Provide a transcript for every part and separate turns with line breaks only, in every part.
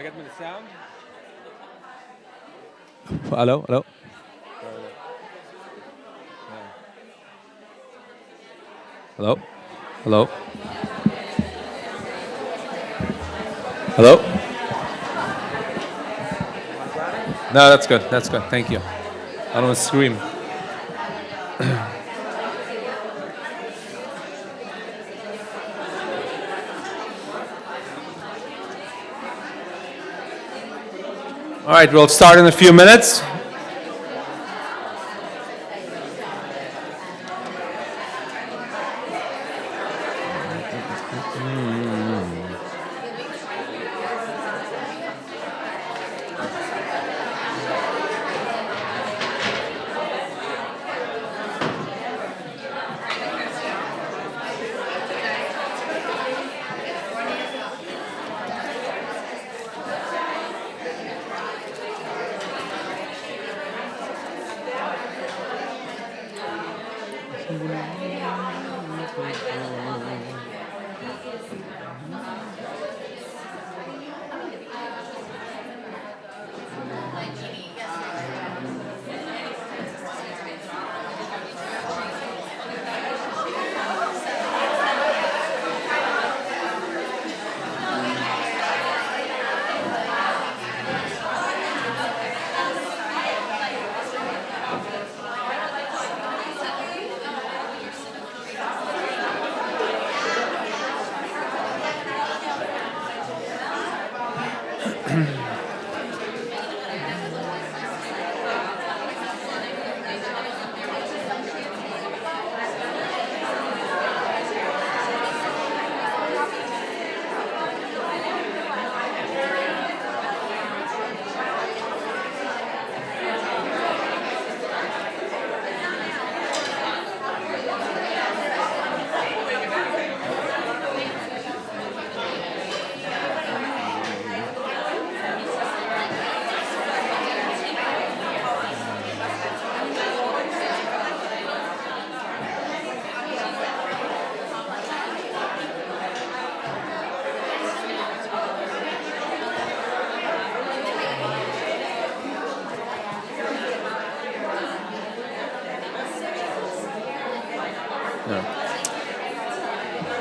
I get me the sound. Hello, hello. Hello, hello, hello. No, that's good. That's good. Thank you. I don't want to scream. All right, we'll start in a few minutes.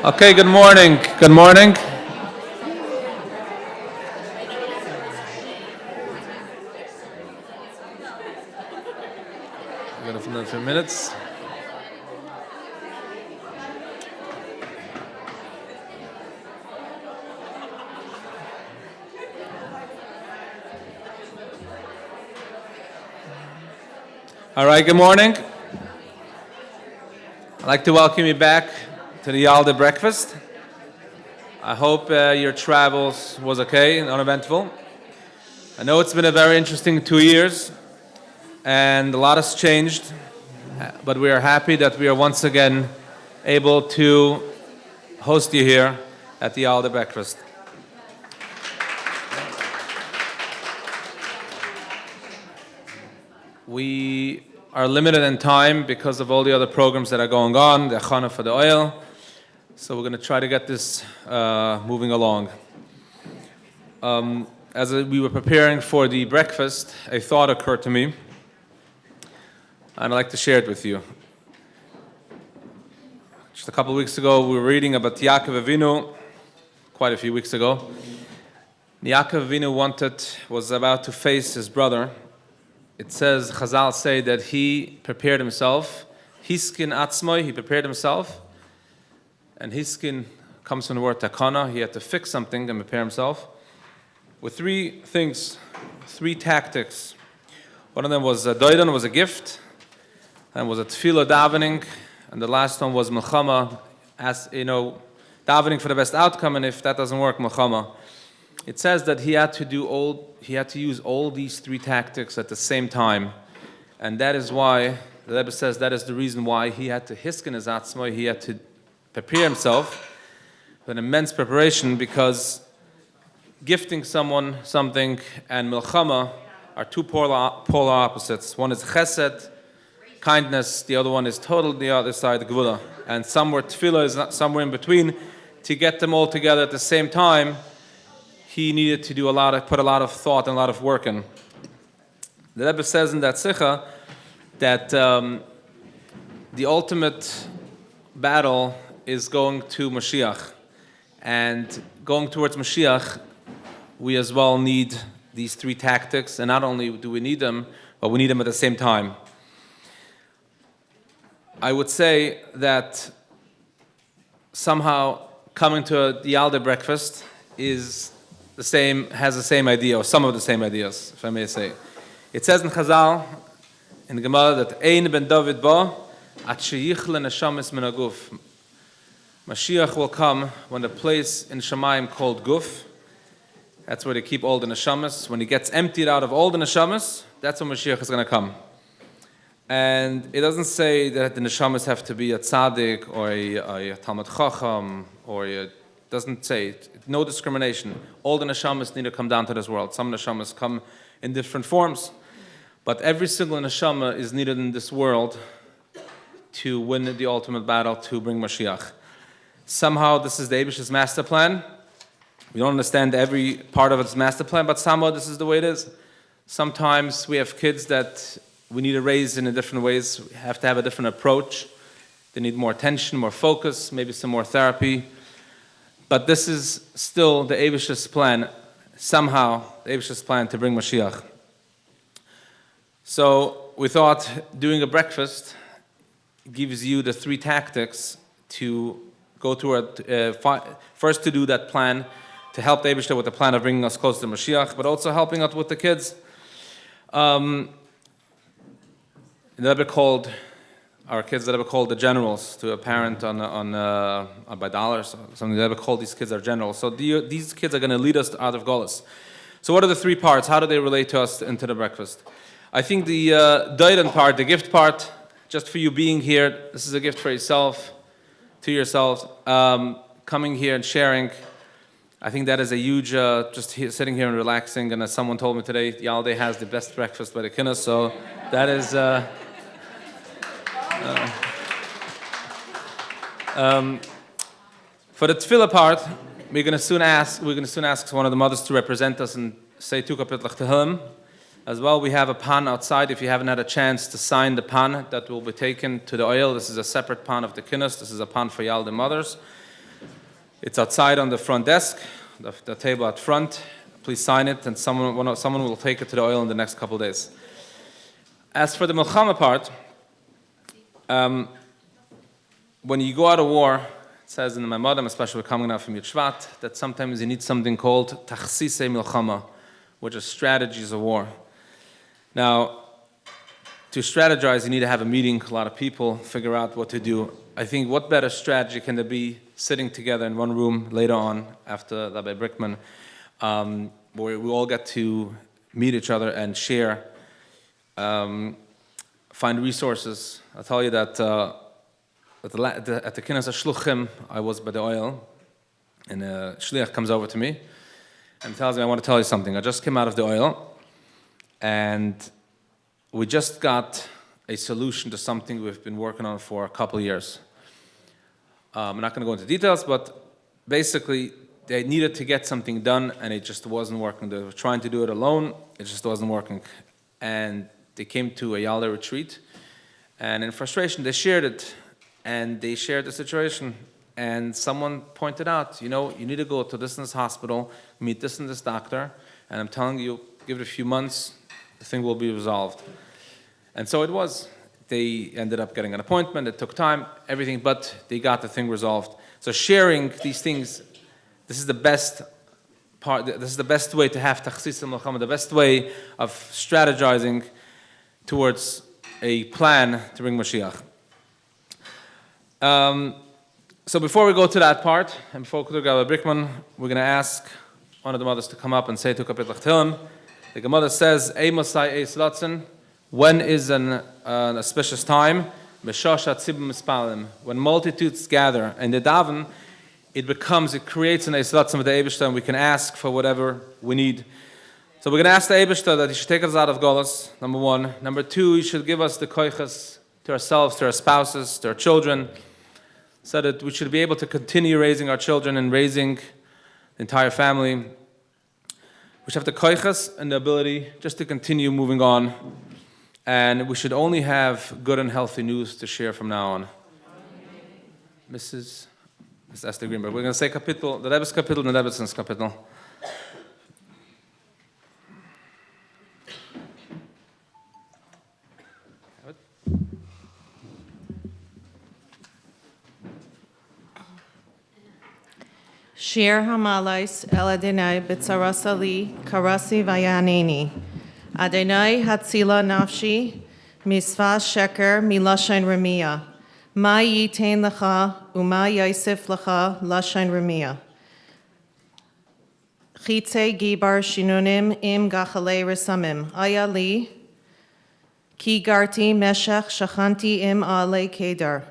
Okay, good morning. Good morning. We're going to another few minutes. All right, good morning. I'd like to welcome you back to the Yaldei breakfast. I hope your travels was okay and uneventful. I know it's been a very interesting 2 years and a lot has changed, but we are happy that we are once again able to host you here at the Yaldei breakfast. We are limited in time because of all the other programs that are going on, the Achana for the oil. So we're going to try to get this moving along. As we were preparing for the breakfast, a thought occurred to me, and I'd like to share it with you. Just a couple of weeks ago, we were reading about Yaakov Avinu, quite a few weeks ago. Yaakov Avinu was about to face his brother. It says, Chazal say that he prepared himself. Hiskin atzmoi, he prepared himself. And hiskin comes from the word takana. He had to fix something and prepare himself with three things, three tactics. One of them was a doidan, was a gift, and was a tefillah davening, and the last one was milchama, davening for the best outcome, and if that doesn't work, milchama. It says that he had to use all these three tactics at the same time, and that is why the Rebbe says that is the reason why he had to hiskin his atzmoi, he had to prepare himself with an immense preparation, because gifting someone something and milchama are two polar opposites. One is chesed, kindness, the other one is total, the other side, gvula. And somewhere tefillah is somewhere in between. To get them all together at the same time, he needed to put a lot of thought and a lot of work in. The Rebbe says in that Sikha that the ultimate battle is going to Mashiach. And going towards Mashiach, we as well need these three tactics. And not only do we need them, but we need them at the same time. I would say that somehow coming to the Yaldei breakfast has the same idea, or some of the same ideas, if I may say. It says in Chazal, in the Gemara, that Ein ben David ba, at sheyichle neshamis min haguf. Mashiach will come when the place in Shamayim called Guf, that's where they keep all the neshamas. When he gets emptied out of all the neshamas, that's when Mashiach is going to come. And it doesn't say that the neshamas have to be a tzaddik or a Talmud Chacham, or it doesn't say it. No discrimination. All the neshamas need to come down to this world. Some neshamas come in different forms, but every single neshama is needed in this world to win the ultimate battle, to bring Mashiach. Somehow this is the Eibish's master plan. We don't understand every part of its master plan, but somehow this is the way it is. Sometimes we have kids that we need to raise in different ways. We have to have a different approach. They need more attention, more focus, maybe some more therapy. But this is still the Eibish's plan, somehow the Eibish's plan to bring Mashiach. So we thought doing a breakfast gives you the three tactics to go toward, first to do that plan, to help the Eibishter with the plan of bringing us closer to Mashiach, but also helping out with the kids. The Rebbe called our kids, the Rebbe called the generals to a parent by dollars or something. The Rebbe called these kids our generals. So these kids are going to lead us out of Golus. So what are the three parts? How do they relate to us into the breakfast? I think the Daidan part, the gift part, just for you being here, this is a gift for yourself, to yourselves. Coming here and sharing, I think that is a huge, just sitting here and relaxing. And as someone told me today, Yaldei has the best breakfast by the Kinus, so that is... for the tefillah part, we're going to soon ask one of the mothers to represent us and say two kapitlach tehillim. As well, we have a pan outside. If you haven't had a chance to sign the pan that will be taken to the oil, this is a separate pan of the Kinus. This is a pan for Yaldei mothers. It's outside on the front desk, the table out front. Please sign it, and someone will take it to the oil in the next couple of days. As for the Milchama part, when you go out of war, it says in the Maimonim, especially coming out from Yud Shvat, that sometimes you need something called Tachsisei Milchama, which is strategies of war. Now, to strategize, you need to have a meeting, a lot of people, figure out what to do. I think what better strategy can there be sitting together in one room later on after Rabbi Brickman, where we all get to meet each other and share, find resources. I'll tell you that at the Kinus Shluchei, I was by the oil, and a Shluchei comes over to me and tells me, I want to tell you something. I just came out of the oil, and we just got a solution to something we've been working on for a couple of years. I'm not going to go into details, but basically, they needed to get something done, and it just wasn't working. They were trying to do it alone. It just wasn't working. And they came to a Yaldei retreat, and in frustration, they shared it, and they shared the situation. And someone pointed out, you need to go to this and this hospital, meet this and this doctor, and I'm telling you, give it a few months, the thing will be resolved. And so it was. They ended up getting an appointment. It took time, everything, but they got the thing resolved. So sharing these things, this is the best part. This is the best way to have Tachsis al-Milchama, the best way of strategizing towards a plan to bring Mashiach. So before we go to that part, and before we go to Rabbi Brickman, we're going to ask one of the mothers to come up and say two kapitlach tehillim. The Gemara says, Eimosai eis latzen, when is an auspicious time? When multitudes gather and they daven, it creates an eis latzen with the Eibishter, and we can ask for whatever we need. So we're going to ask the Eibishter that he should take us out of Golus, number one. Number two, he should give us the koiches to ourselves, to our spouses, to our children, so that we should be able to continue raising our children and raising the entire family. we should have the koiches and the ability just to continue moving on. And we should only have good and healthy news to share from now on. Mrs. Esther Greenberg. We're going to say Kapitel, the Rebbe's Kapitel and the Rebbe's Kapitel.
Shir Hamalais El Adonai B'tzarasali Karasi Vayaneni. Adonai Hatzila Nafshi Misvah Sheker Milashain Ramia. Ma Yitain Lecha Uma Yosef Lecha Lashain Ramia. Chitze Gibar Shinunim Im Gachalei Resamim. Ayali Ki Garti Meshach Shachanti Im Ale Kedar.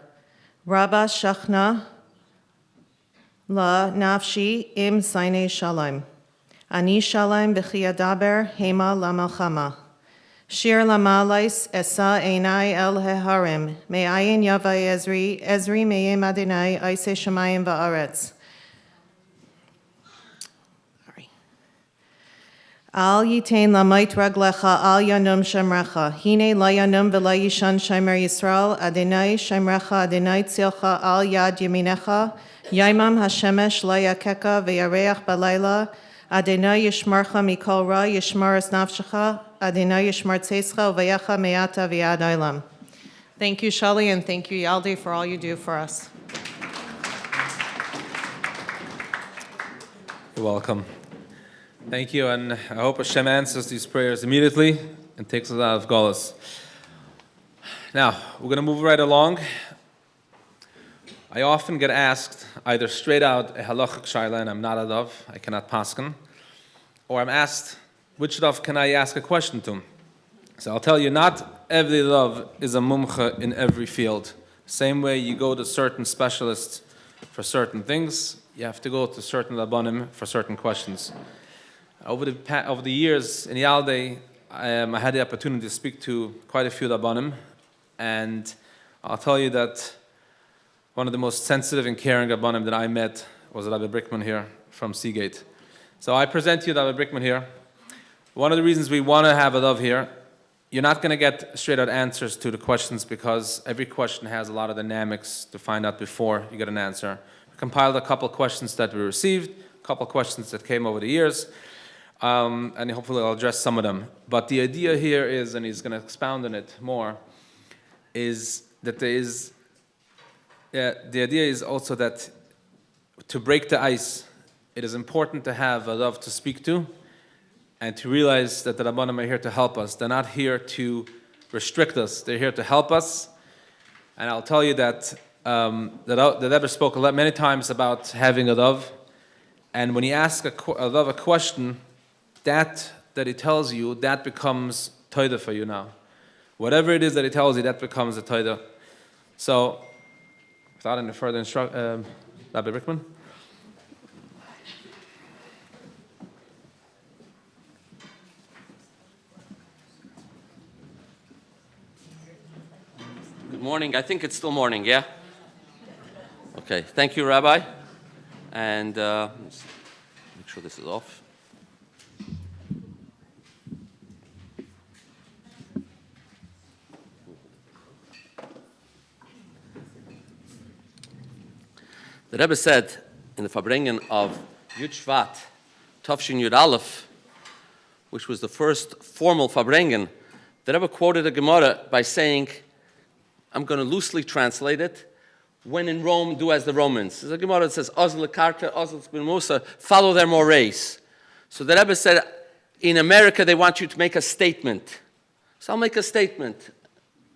Rabba Shachna La nafshi im saine shalom. Ani shalom b'chiyadaber hema lamalchama. Shir lamalais esa einai el heharim. Me'ayin yavai Ezri me'im Adonai aise shamayim va'aretz. Al yitain lamait raglecha al yanum shemrecha. Hine la yanum v'la yishan shemer Yisrael. Adonai shemrecha Adonai tzilcha al yad yaminecha. Yaimam Hashemesh la yakeka v'yareach balayla. Adonai yishmarcha mikol ra yishmar es nafshecha. Adonai yishmar tzeischa v'yacha me'ata v'yad olam. Thank you, Shluchei, and thank you, Yaldei, for all you do for us.
You're welcome. Thank you, and I hope Hashem answers these prayers immediately and takes us out of Golos. Now, we're going to move right along. I often get asked either straight out a halachic shaila, and I'm not a dov, I cannot paskin, or I'm asked, which dov can I ask a question to? So I'll tell you, not every dov is a mumcha in every field. Same way you go to certain specialists for certain things, you have to go to certain rabbanim for certain questions. Over the years in Yaldei, I had the opportunity to speak to quite a few rabbanim, and I'll tell you that one of the most sensitive and caring rabbanim that I met was Rabbi Brickman here from Seagate. So I present you Rabbi Brickman here. One of the reasons we want to have a dove here, you're not going to get straight out answers to the questions because every question has a lot of dynamics to find out before you get an answer. We compiled a couple of questions that we received, a couple of questions that came over the years, and hopefully I'll address some of them. But the idea here is, and he's going to expound on it more, is that the idea is also that to break the ice, it is important to have a dove to speak to and to realize that the Rabbanim are here to help us. They're not here to restrict us. They're here to help us. And I'll tell you that the Rebbe spoke many times about having a dove. And when you ask a dove a question, that he tells you, that becomes toida for you now. Whatever it is that he tells you, that becomes a toida. So, without any further instruction, Rabbi Brickman.
Good morning. I think it's still morning, yeah? Okay. Thank you, Rabbi. And let's make sure this is off. The Rebbe said in the Farbrengen of Yud Shvat, Tafshin Yud Aleph, which was the first formal Farbrengen, the Rebbe quoted a Gemara by saying, I'm going to loosely translate it, when in Rome, do as the Romans. There's a Gemara that says, Ozl Karka, Ozl Ben Musa, follow their mores. So the Rebbe said, in America, they want you to make a statement. So I'll make a statement.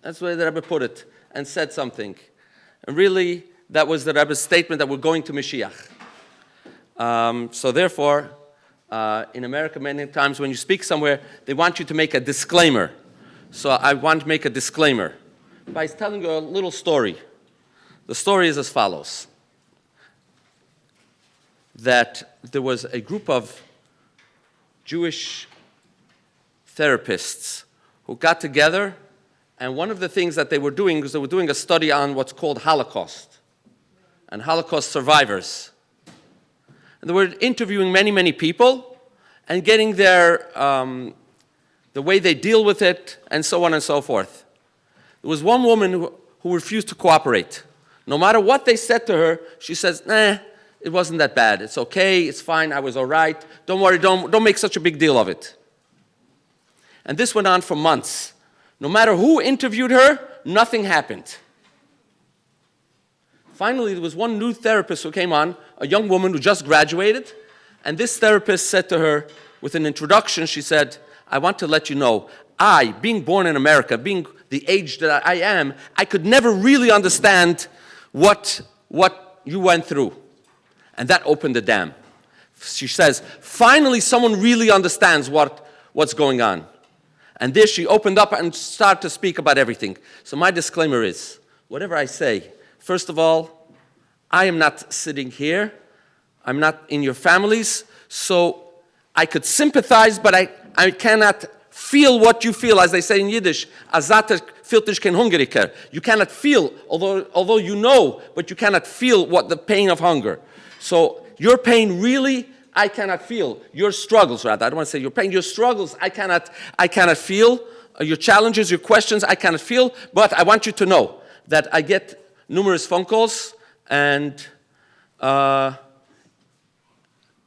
That's the way the Rebbe put it, and said something. And really, that was the Rebbe's statement that we're going to Mashiach. So therefore, in America, many times when you speak somewhere, they want you to make a disclaimer. So I want to make a disclaimer by telling you a little story. The story is as follows. That there was a group of Jewish therapists who got together, and one of the things that they were doing was they were doing a study on what's called Holocaust and Holocaust survivors. And they were interviewing many, many people, and getting their, the way they deal with it, and so on and so forth. There was one woman who refused to cooperate. No matter what they said to her, she says, nah, it wasn't that bad. It's okay, it's fine, I was all right. Don't worry, don't make such a big deal of it. And this went on for months. No matter who interviewed her, nothing happened. Finally, there was one new therapist who came on, a young woman who just graduated, and this therapist said to her, with an introduction, she said, I want to let you know, I, being born in America, being the age that I am, I could never really understand what you went through. And that opened the dam. She says, finally someone really understands what's going on. And there she opened up and started to speak about everything. So my disclaimer is, whatever I say, first of all, I am not sitting here. I'm not in your families. So I could sympathize, but I cannot feel what you feel, as they say in Yiddish, azater fühlt dich kein Hungriger. You cannot feel, although you know, but you cannot feel what the pain of hunger. So your pain really, I cannot feel. Your struggles, rather. I don't want to say your pain. Your struggles, I cannot feel. Your challenges, your questions, I cannot feel. But I want you to know that I get numerous phone calls, and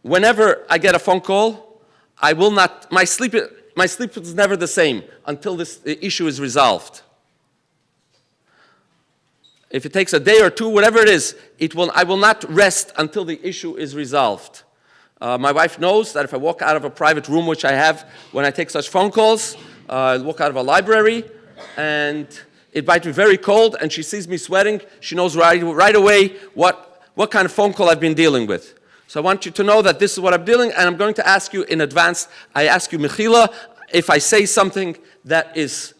whenever I get a phone call, I will not, my sleep is never the same until this issue is resolved. If it takes a day or two, whatever it is, I will not rest until the issue is resolved. My wife knows that if I walk out of a private room, which I have when I take such phone calls, I walk out of a library, and it might be very cold, and she sees me sweating, she knows right away what kind of phone call I've been dealing with. So I want you to know that this is what I'm dealing, and I'm going to ask you in advance, I ask you, Mechila, if I say something that is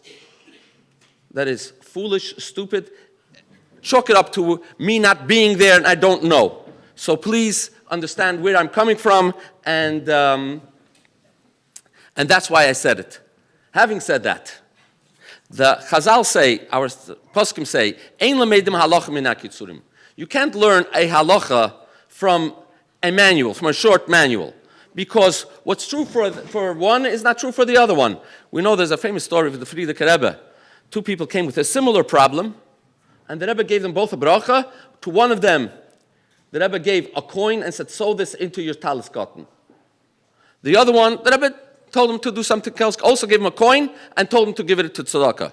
foolish, stupid, chalk it up to me not being there and I don't know. So please understand where I'm coming from, and that's why I said it. Having said that, the Chazal say, our poskim say, Ein lemeidim halacha min hakitzurim. You can't learn a halacha from a manual, from a short manual, because what's true for one is not true for the other one. We know there's a famous story of the Frierdiker Harebbe. Two people came with a similar problem, and the Rebbe gave them both a bracha. To one of them, the Rebbe gave a coin and said, sew this into your talis cotton. The other one, the Rebbe told him to do something else, also gave him a coin and told him to give it to tzedakah.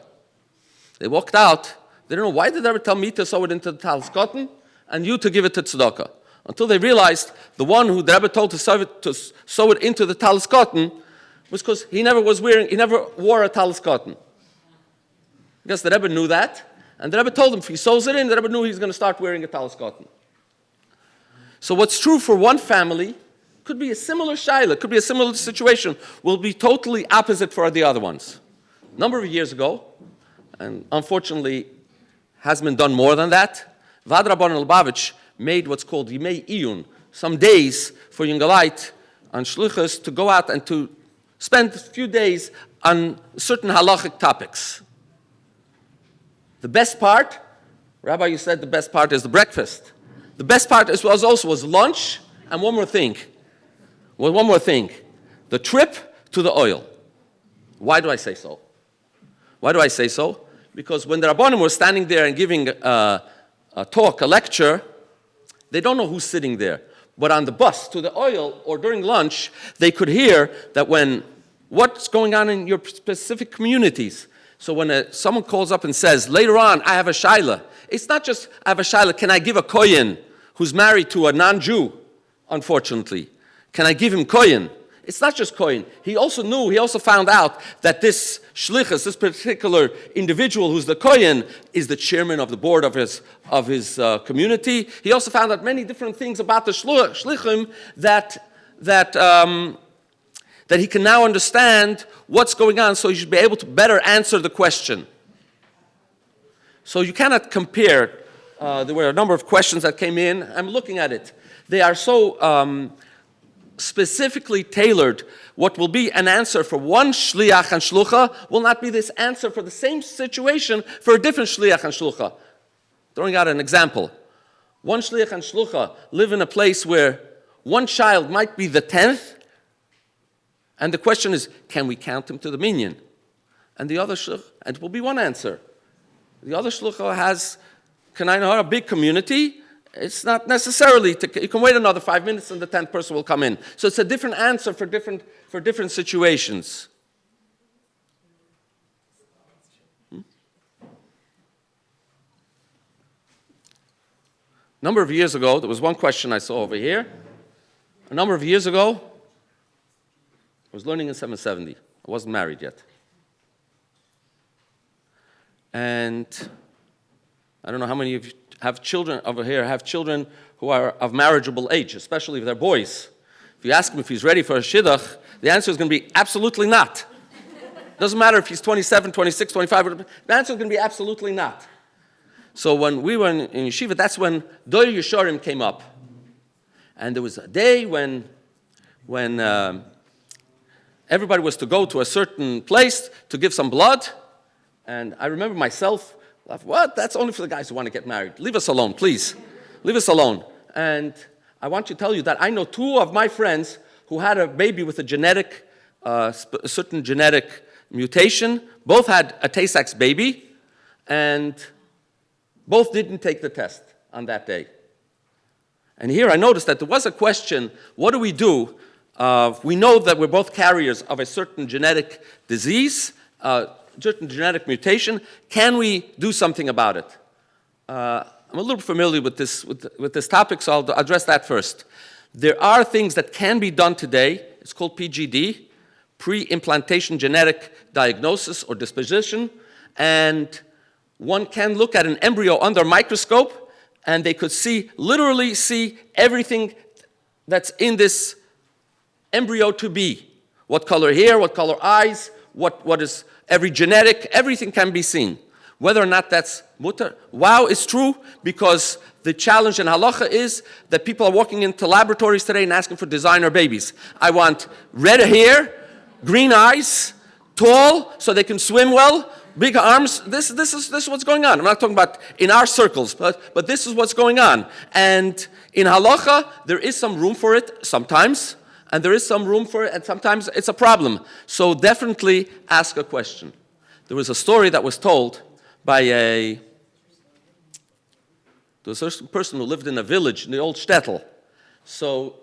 They walked out. They don't know, why did the Rebbe tell me to sew it into the talis cotton and you to give it to tzedakah? Until they realized the one who the Rebbe told to sew it into the talis cotton was because he never wore a talis cotton. Because the Rebbe knew that, and the Rebbe told him if he sews it in, the Rebbe knew he's going to start wearing a talis cotton. So what's true for one family could be a similar shaila, could be a similar situation, will be totally opposite for the other ones. A number of years ago, and unfortunately has been done more than that, Vad Rabban Lubavitch made what's called Yimei Iyun, some days for Yungalite on Shluchos to go out and to spend a few days on certain halachic topics. The best part, Rabbi, you said the best part is the breakfast. The best part was lunch, and one more thing. Well, one more thing. The trip to the oil. Why do I say so? Why do I say so? Because when the Rabbanim were standing there and giving a talk, a lecture, they don't know who's sitting there. But on the bus to the oil or during lunch, they could hear that what's going on in your specific communities. So when someone calls up and says, later on, I have a shaila, it's not just, I have a shaila, can I give a kohen who's married to a non-Jew, unfortunately? Can I give him kohen? It's not just kohen. He also found out that this shlichus, this particular individual who's the kohen, is the chairman of the board of his community. He also found out many different things about the shlichim that he can now understand what's going on, so he should be able to better answer the question. So you cannot compare. There were a number of questions that came in. I'm looking at it. They are so specifically tailored. What will be an answer for one shliach and shlucha will not be this answer for the same situation for a different shliach and shlucha. Throwing out an example. One shliach and shlucha live in a place where one child might be the 10th, And the question is, can we count him to the minyan? And the other shluch, and it will be one answer. The other shluch has a big community. It's not necessarily, you can wait another 5 minutes and the 10th person will come in. So it's a different answer for different situations. A number of years ago, there was one question I saw over here. A number of years ago, I was learning in 770. I wasn't married yet. And I don't know how many of you have children over here, have children who are of marriageable age, especially if they're boys. If you ask him if he's ready for a shidduch, the answer is going to be absolutely not. Doesn't matter if he's 27, 26, 25, the answer is going to be absolutely not. So when we were in yeshiva, that's when Doyer Yesharim came up. And there was a day when everybody was to go to a certain place to give some blood. And I remember myself, what? That's only for the guys who want to get married. Leave us alone, please. Leave us alone. And I want to tell you that I know two of my friends who had a baby with a certain genetic mutation. Both had a Tay-Sachs baby, and both didn't take the test on that day. And here I noticed that there was a question, what do? We know that we're both carriers of a certain genetic disease, certain genetic mutation. Can we do something about it? I'm a little familiar with this topic, so I'll address that first. There are things that can be done today. It's called PGD, pre-implantation genetic diagnosis or disposition, and one can look at an embryo under a microscope, and they could literally see everything that's in this embryo to be. What color hair, what color eyes, what is every genetic, everything can be seen. Whether or not that's mutar. Wow, it's true, because the challenge in halacha is that people are walking into laboratories today and asking for designer babies. I want red hair, green eyes, tall, so they can swim well, big arms. This is what's going on. I'm not talking about in our circles, but this is what's going on. And in halacha, there is some room for it sometimes, and there is some room for it, and sometimes it's a problem. So definitely ask a question. There was a story that was told by there was a person who lived in a village in the old shtetl. So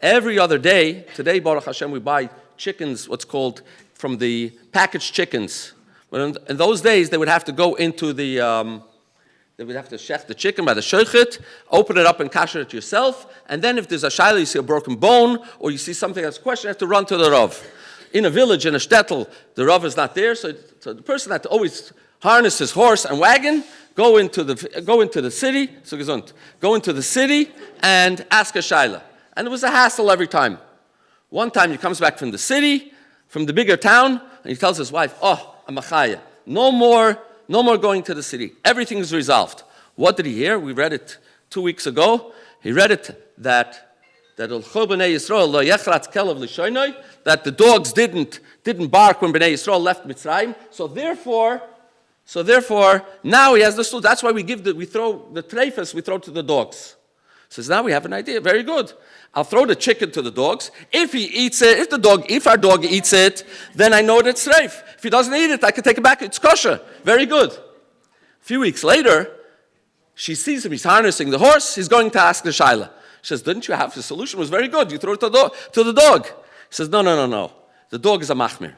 every other day, today, Baruch Hashem, we buy chickens, what's called, from the packaged chickens. But in those days, they would have to go into they would have to shech the chicken by the shochet, open it up and kasher it yourself, and then if there's a shayla, you see a broken bone, or you see something that's a question, you have to run to the Rav. In a village, in a shtetl, the Rav is not there, so the person had to always harness his horse and wagon, go into the city, so gesund, go into the city and ask a shayla. And it was a hassle every time. One time he comes back from the city, from the bigger town, and he tells his wife, "Oh, I'm a chaya. No more going to the city. Everything is resolved." What did he hear? We read it 2 weeks ago. He read it that that the dogs didn't bark when Bnei Yisrael left Mitzrayim. So therefore, now he has the stool. That's why we throw the treifas, we throw to the dogs. Says, now we have an idea. Very good. I'll throw the chicken to the dogs. If he eats it, if our dog eats it, then I know that it's treif. If he doesn't eat it, I can take it back. It's kosher. Very good. A few weeks later, she sees him. He's harnessing the horse. He's going to ask the shayla. She says, didn't you have the solution? It was very good. You throw it to the dog. He says, no. The dog is a machmir.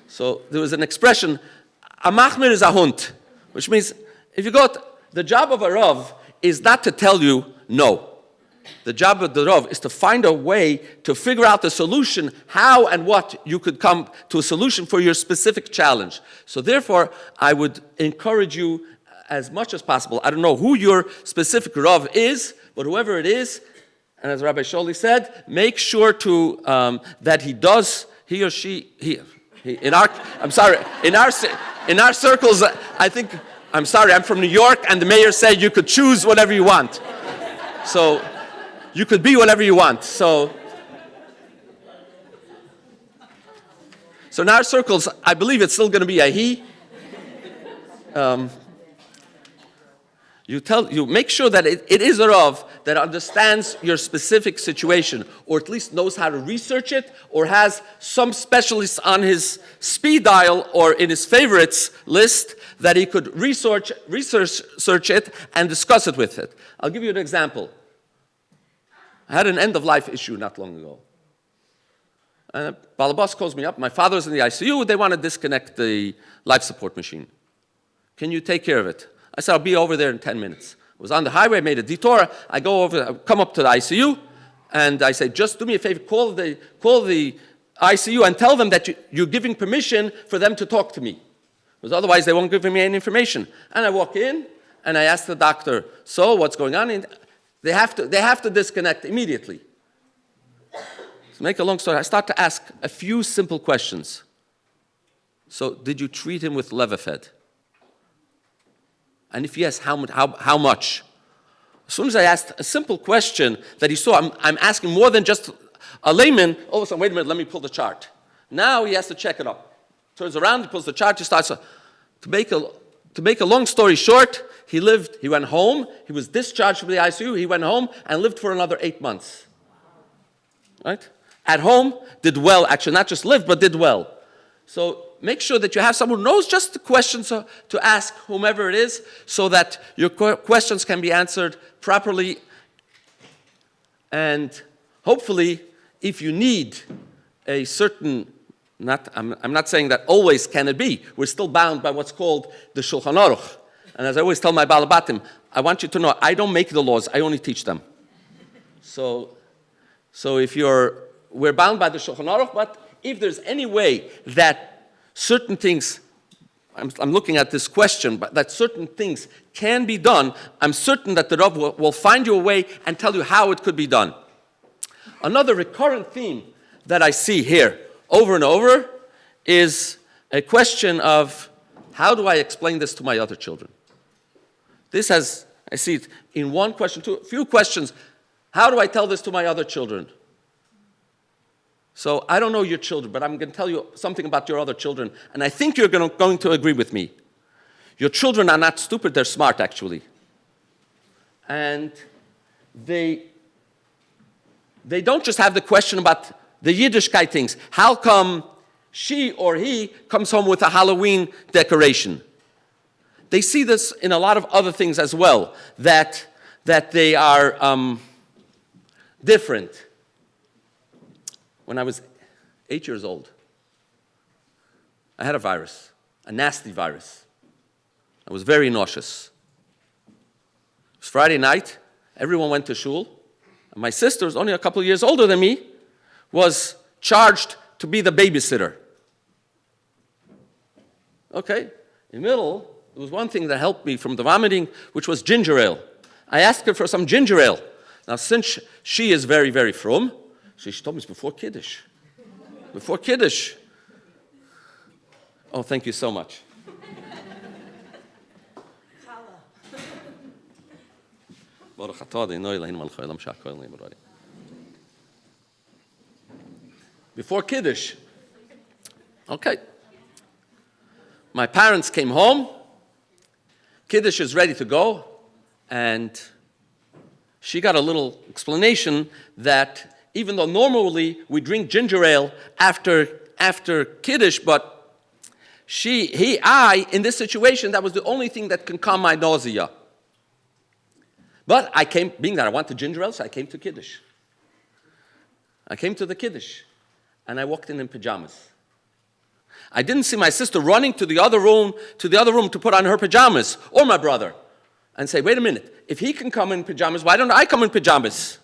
So there was an expression, a machmir is a hund, which means if you the job of a Rav is not to tell you no. The job of the Rav is to find a way to figure out the solution, how and what you could come to a solution for your specific challenge. So therefore, I would encourage you as much as possible. I don't know who your specific Rav is, but whoever it is, and as Rabbi Sholi said, make sure to that he or she, in our circles, I think, I'm sorry, I'm from New York, and the mayor said you could choose whatever you want. So you could be whatever you want. So in our circles, I believe it's still going to be a he. You make sure that it is a Rav that understands your specific situation, or at least knows how to research it, or has some specialist on his speed dial or in his favorites list that he could research it and discuss it with it. I'll give you an example. I had an end-of-life issue not long ago. And Balabas calls me up. My father's in the ICU. They want to disconnect the life support machine. Can you take care of it? I said, I'll be over there in 10 minutes. I was on the highway, made a detour. I come up to the ICU, and I say, just do me a favor, call the ICU and tell them that you're giving permission for them to talk to me. Because otherwise they won't give me any information. And I walk in, and I ask the doctor, so what's going on? And they have to disconnect immediately. To make a long story, I start to ask a few simple questions. So, did you treat him with Levophed? And if yes, how much? As soon as I asked a simple question that he saw, I'm asking more than just a layman. All of a sudden, wait a minute, let me pull the chart. Now he has to check it up. Turns around, he pulls the chart, he starts. To make a long story short, he went home, he was discharged from the ICU, he went home and lived for another 8 months. Right? At home, did well, actually, not just lived, but did well. So make sure that you have someone who knows just the questions to ask whomever it is, so that your questions can be answered properly. And hopefully, if you need a certain, I'm not saying that always can it be. We're still bound by what's called the Shulchan Aruch. And as I always tell my Balabatim, I want you to know, I don't make the laws, I only teach them. So if we're bound by the Shulchan Aruch, but if there's any way that certain things, I'm looking at this question, but that certain things can be done, I'm certain that the Rav will find you a way and tell you how it could be done. Another recurrent theme that I see here over and over is a question of, how do I explain this to my other children? I see it in one question, a few questions. How do I tell this to my other children? So I don't know your children, but I'm going to tell you something about your other children, and I think you're going to agree with me. Your children are not stupid, they're smart, actually. And they don't just have the question about the Yiddishkeit things. How come she or he comes home with a Halloween decoration? They see this in a lot of other things as well, that they are different. When I was 8 years old, I had a virus, a nasty virus. I was very nauseous. It was Friday night. Everyone went to shul. And my sister, who's only a couple of years older than me, was charged to be the babysitter. Okay. In the middle, there was one thing that helped me from the vomiting, which was ginger ale. I asked her for some ginger ale. Now, since she is very, very frum, she told me it's before Kiddush. Before Kiddush. Oh, thank you so much. Before Kiddush. Okay. My parents came home. Kiddush is ready to go. And she got a little explanation that even though normally we drink ginger ale after Kiddush, but in this situation, that was the only thing that can calm my nausea. But I came, being that I wanted ginger ale, so I came to Kiddush. I came to the Kiddush, and I walked in pajamas. I didn't see my sister running to the other room to put on her pajamas, or my brother, and say, wait a minute, if he can come in pajamas, why don't I come in pajamas?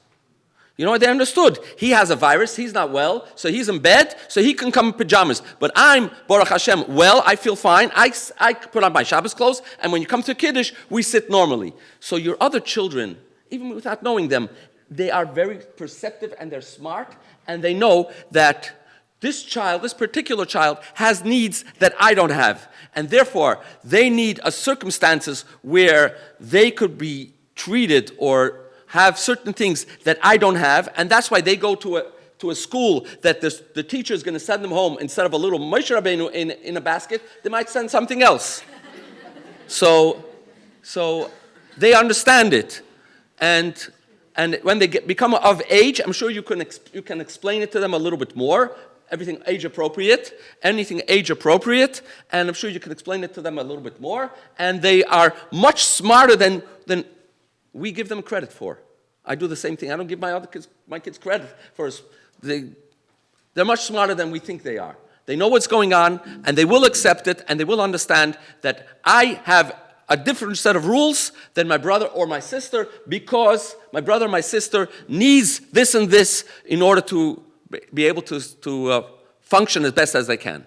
You know what? They understood. He has a virus. He's not well. So he's in bed. So he can come in pajamas. But I'm, Baruch Hashem, well. I feel fine. I put on my Shabbos clothes. And when you come to Kiddush, we sit normally. So your other children, even without knowing them, they are very perceptive and they're smart. And they know that this particular child, has needs that I don't have. And therefore, they need circumstances where they could be treated or have certain things that I don't have, and that's why they go to a school that the teacher is going to send them home instead of a little Moshe Rabbeinu in a basket. They might send something else. So they understand it. And when they become of age, I'm sure you can explain it to them a little bit more. Everything age appropriate, anything age appropriate, and I'm sure you can explain it to them a little bit more. And they are much smarter than we give them credit for. I do the same thing. I don't give my kids credit for they're much smarter than we think they are. They know what's going on, and they will accept it, and they will understand that I have a different set of rules than my brother or my sister because my brother or my sister needs this and this in order to be able to function as best as they can.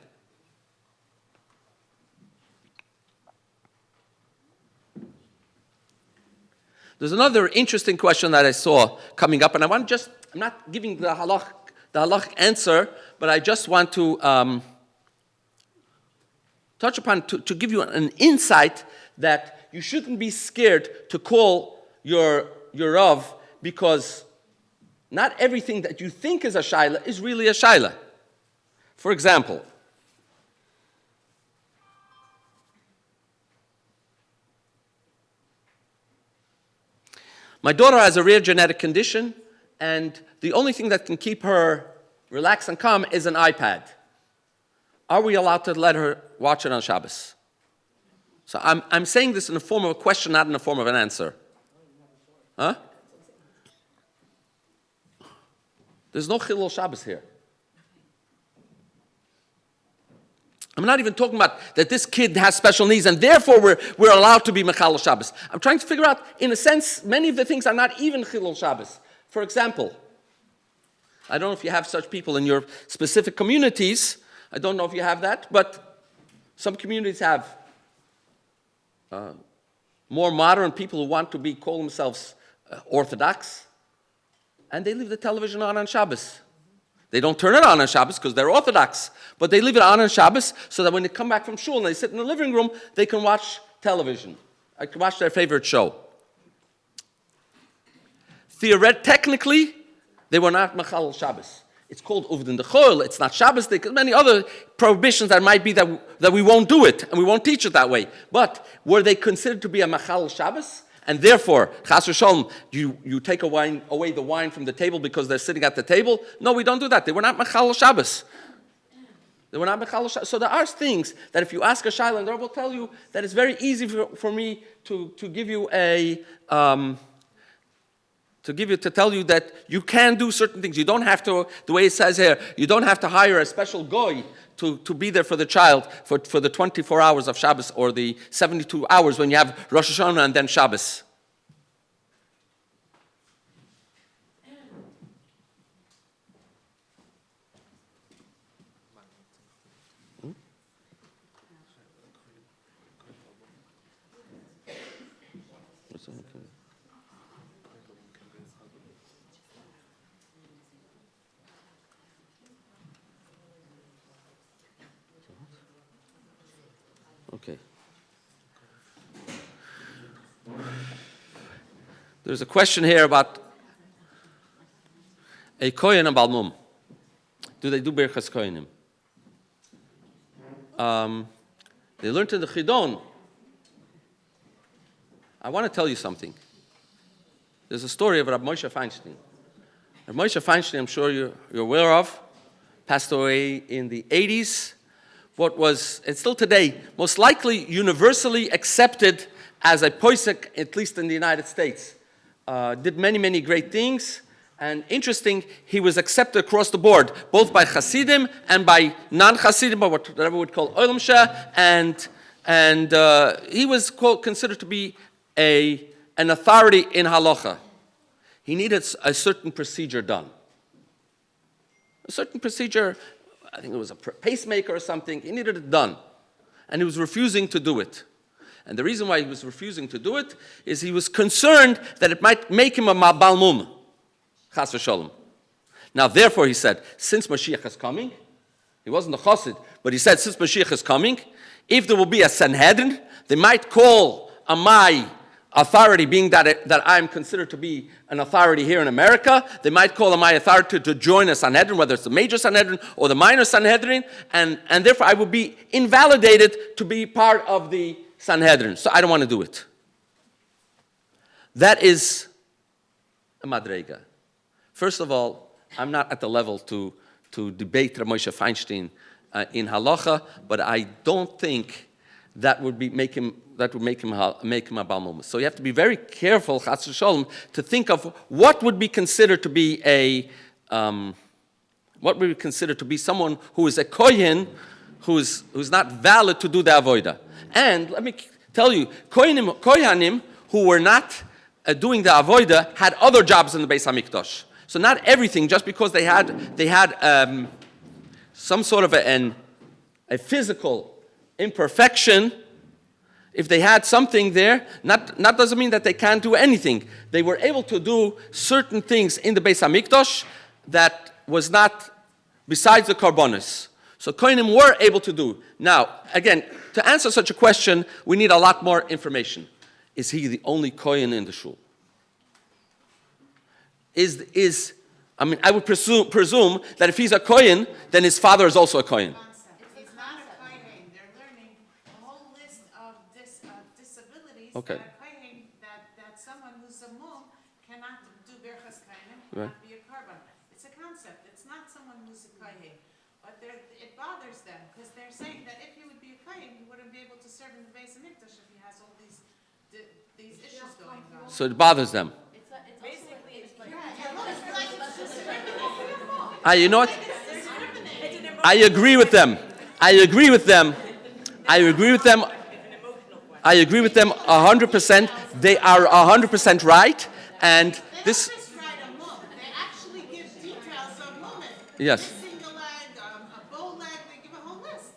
There's another interesting question that I saw coming up, and I'm not giving the halachic answer, but I just want to touch upon, to give you an insight that you shouldn't be scared to call your Rav, because not everything that you think is a shaila is really a shaila. For example, my daughter has a rare genetic condition, and the only thing that can keep her relaxed and calm is an iPad. Are we allowed to let her watch it on Shabbos? So I'm saying this in the form of a question, not in the form of an answer. Huh? There's no Chilul Shabbos here. I'm not even talking about that this kid has special needs and therefore we're allowed to be Mechalel Shabbos. I'm trying to figure out, in a sense, many of the things are not even Chilul Shabbos. For example, I don't know if you have such people in your specific communities. I don't know if you have that, but some communities have more modern people who want to call themselves Orthodox, and they leave the television on Shabbos. They don't turn it on Shabbos because they're Orthodox, but they leave it on Shabbos so that when they come back from shul and they sit in the living room, they can watch television. I can watch their favorite show. Technically, they were not Mechalel Shabbos. It's called Uvdin Dechol. It's not Shabbos. There's many other prohibitions that might be that we won't do it and we won't teach it that way. But were they considered to be a Mechalel Shabbos? And therefore, Chas v'sholom, you take away the wine from the table because they're sitting at the table? No, we don't do that. They were not Mechalel Shabbos. They were not Mechalel Shabbos. So there are things that if you ask a shayla, and they will tell you that it's very easy for me to give you to tell you that you can do certain things. You don't have to, the way it says here, you don't have to hire a special goy to be there for the child for the 24 hours of Shabbos or the 72 hours when you have Rosh Hashanah and then Shabbos. Okay. There's a question here about a kohen and balmum. Do they do berchas kohenim? They learned in the Chidon. I want to tell you something. There's a story of Rabbi Moshe Feinstein. Rabbi Moshe Feinstein, I'm sure you're aware of, passed away in the 80s. What was, and still today, most likely universally accepted as a posek, at least in the United States. Did many, many great things. And interesting, he was accepted across the board, both by Hasidim and by non-Hasidim, by whatever we would call Olam Sheh, and he was considered to be an authority in halacha. He needed a certain procedure done. A certain procedure, I think it was a pacemaker or something, he needed it done. And he was refusing to do it. And the reason why he was refusing to do it is he was concerned that it might make him a balmum. Chas v'sholom. Now, therefore, he said, since Mashiach is coming, he wasn't a chassid, but he said, since Mashiach is coming, if there will be a Sanhedrin, they might call on my authority, being that I'm considered to be an authority here in America, they might call on my authority to join a Sanhedrin, whether it's the major Sanhedrin or the minor Sanhedrin, and therefore I would be invalidated to be part of the Sanhedrin. So I don't want to do it. That is a madrega. First of all, I'm not at the level to debate Rav Moshe Feinstein in halacha, but I don't think that would make him a Baal Mumma. So you have to be very careful, Chas v'Sholom, to think of what would be considered to be someone who is a kohen, who's not valid to do the avodah. And let me tell you, kohanim who were not doing the avodah had other jobs in the Beis Hamikdash. So not everything, just because they had some sort of a physical imperfection, if they had something there, not doesn't mean that they can't do anything. They were able to do certain things in the Beis Hamikdash that was not besides the karbonis. So kohanim were able to do. Now, again, to answer such a question, we need a lot more information. Is he the only kohen in the shul? I would presume that if he's a kohen, then his father is also a kohen.
It's not a kohen. They're learning a whole list of disabilities
Okay.
that someone who's a mum cannot do berchas kohenim,
Right.
cannot be a korban. It's a concept. It's not someone who's a kohen. But it bothers them because they're saying that if he would be a kohen, he wouldn't be able to serve in the Beis Hamikdash if he has all these issues going on.
So it bothers them. You know what? I agree with them. I agree with them 100%. They are 100% right. And this.
They don't just write a mum. They actually give details of movement.
Yes.
A single leg, a bow leg. They give a whole list.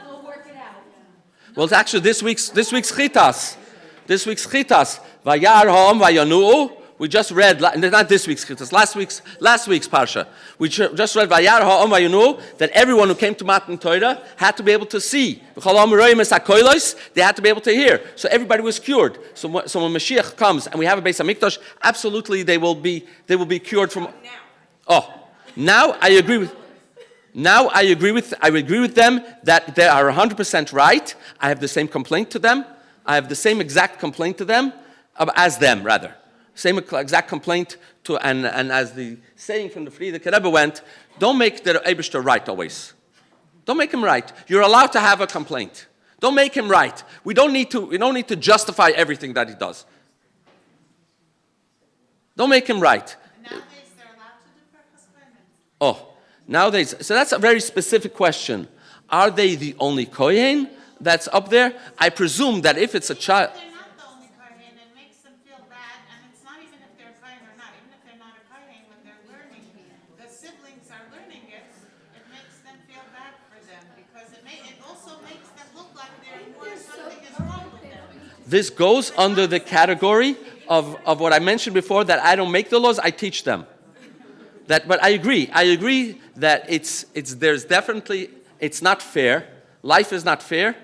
We'll work it out.
Well, it's actually this week's chitas. This week's chitas. Vayar ha'om vayanu. We just read, not this week's chitas, last week's parsha. We just read Vayar ha'om vayanu, that everyone who came to Matan Torah had to be able to see. They had to be able to hear. So everybody was cured. So when Mashiach comes and we have a Beis Hamikdash, absolutely they will be cured from. Oh, now I agree with. Now I agree with them that they are 100% right. I have the same complaint to them. I have the same exact complaint to them as them, rather. Same exact complaint to, and as the saying from the Friedrich Harebbe went, don't make the Eibishter right always. Don't make him right. You're allowed to have a complaint. Don't make him right. We don't need to justify everything that he does. Don't make him right.
Nowadays, they're allowed to do berchas kohenim.
Oh, nowadays, so that's a very specific question. Are they the only kohen that's up there? I presume that if it's a child.
They're not the only kohen. It makes them feel bad, and it's not even if they're a kohen or not. Even if they're not a kohen, when they're learning, the siblings are learning it. It makes them feel bad for them because it also makes them look like something is wrong with them.
This goes under the category of what I mentioned before, that I don't make the laws, I teach them. But I agree that there's definitely, it's not fair. Life is not fair.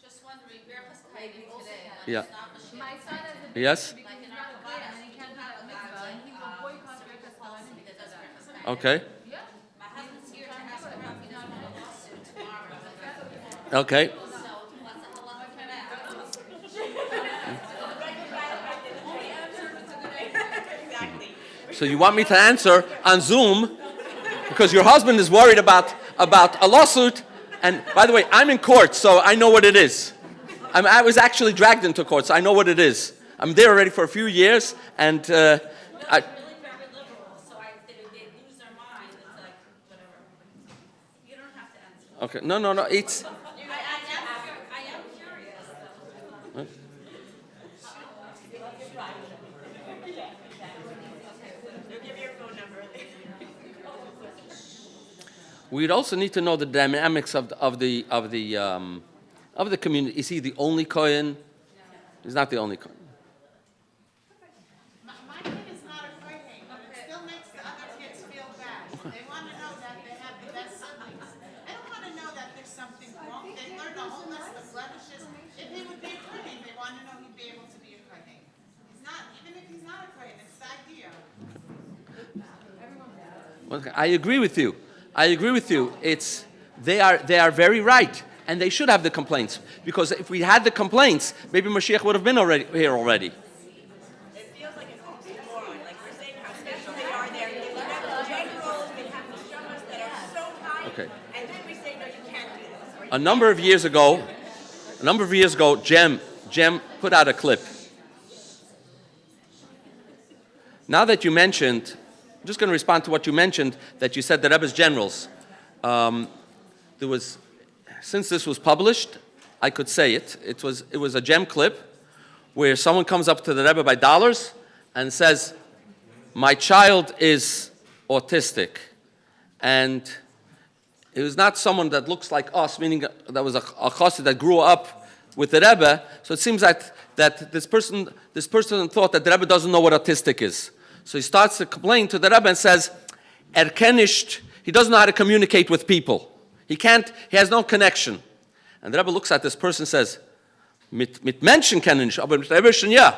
Just wondering, berchas kohenim today.
Yeah.
My son has a
Yes?
like in our class, and he can't have a mitzvah, and he will boycott berchas kohenim because that's berchas kohenim.
Okay.
Yeah. My husband's here to ask her if he's not on a lawsuit tomorrow.
Okay.
So, what's the halacha for that?
So you want me to answer on Zoom because your husband is worried about a lawsuit. And by the way, I'm in court, so I know what it is. I was actually dragged into court, so I know what it is. I'm there already for a few years, and
Really very liberal, so they lose their mind. It's like, whatever. You don't have to answer.
okay, no, it's.
I am curious, though.
We'd also need to know the dynamics of the community. Is he the only kohen? He's not the only kohen.
My kid is not a kohen, but it still makes the other kids feel bad. They want to know that they have the best siblings. They don't want to know that there's something wrong. They learn a whole list of blemishes. If he would be a kohen, they want to know he'd be able to be a kohen. He's not, even if he's not a kohen, it's the idea.
Okay, I agree with you. They are very right. And they should have the complaints, because if we had the complaints, maybe Mashiach would have been here already.
It feels like an oxymoron. Like we're saying how special they are there. They have generals, they have neshamas that are so high.
Okay.
And then we say, no, you can't do this. Or
A number of years ago, Jem put out a clip. Now that you mentioned, I'm just going to respond to what you mentioned, that you said the Rebbe's generals. Since this was published, I could say it. It was a Jem clip where someone comes up to the Rebbe by dollars and says, my child is autistic. And it was not someone that looks like us, meaning that was a chassid that grew up with the Rebbe. So it seems that this person thought that the Rebbe doesn't know what autistic is. So he starts to complain to the Rebbe and says, he doesn't know how to communicate with people. He has no connection. And the Rebbe looks at this person and says, mit Menschen kann nicht, aber mit Rebbeschen ja.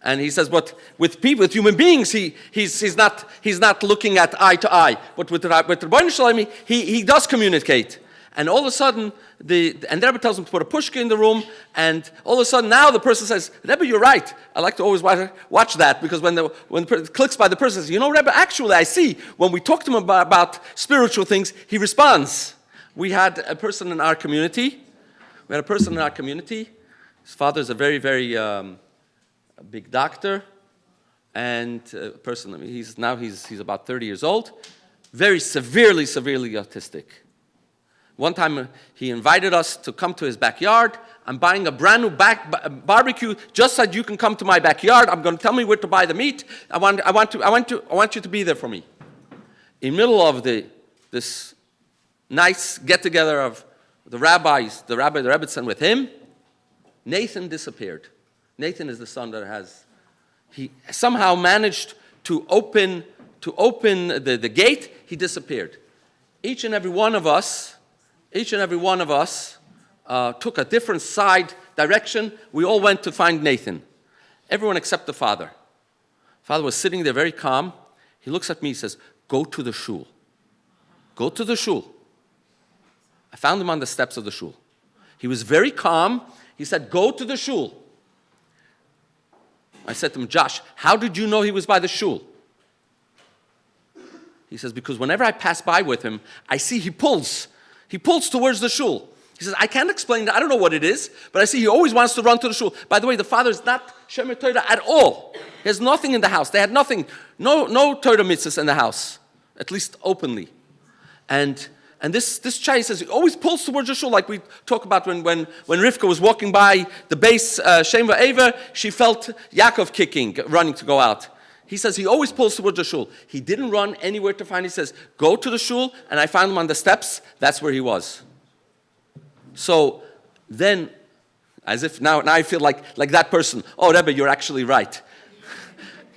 And he says, but with people, with human beings, he's not looking at eye to eye. But with Rebbeinu Shalom, he does communicate. And all of a sudden, the Rebbe tells him to put a pushka in the room, and all of a sudden now the person says, Rebbe, you're right. I like to always watch that, because when it clicks by the person, says, you know, Rebbe, actually I see, when we talk to him about spiritual things, he responds. We had a person in our community. His father is a very, very big doctor, and he's about 30 years old, very severely autistic. One time he invited us to come to his backyard. I'm buying a brand new barbecue just so you can come to my backyard. I'm going to tell me where to buy the meat. I want you to be there for me. In the middle of this nice get together of the rabbis, the Rebbetzin with him, Nathan disappeared. Nathan is the son that he somehow managed to open the gate. He disappeared. Each and every one of us took a different side direction. We all went to find Nathan. Everyone except the father. Father was sitting there very calm. He looks at me, he says, go to the shul. Go to the shul. I found him on the steps of the shul. He was very calm. He said, go to the shul. I said to him, Josh, how did you know he was by the shul? He says, because whenever I pass by with him, I see he pulls towards the shul. He says, I can't explain that. I don't know what it is, but I see he always wants to run to the shul. By the way, the father is not Shemer Torah at all. He has nothing in the house. They had nothing, no Torah mitzvahs in the house, at least openly. And this child says he always pulls towards the shul, like we talk about when Rivka was walking by the base Shem Va'eva, she felt Yaakov running to go out. He says he always pulls towards the shul. He didn't run anywhere to find. He says, go to the shul, and I found him on the steps. That's where he was. So then, as if now I feel like that person. Oh, Rebbe, you're actually right.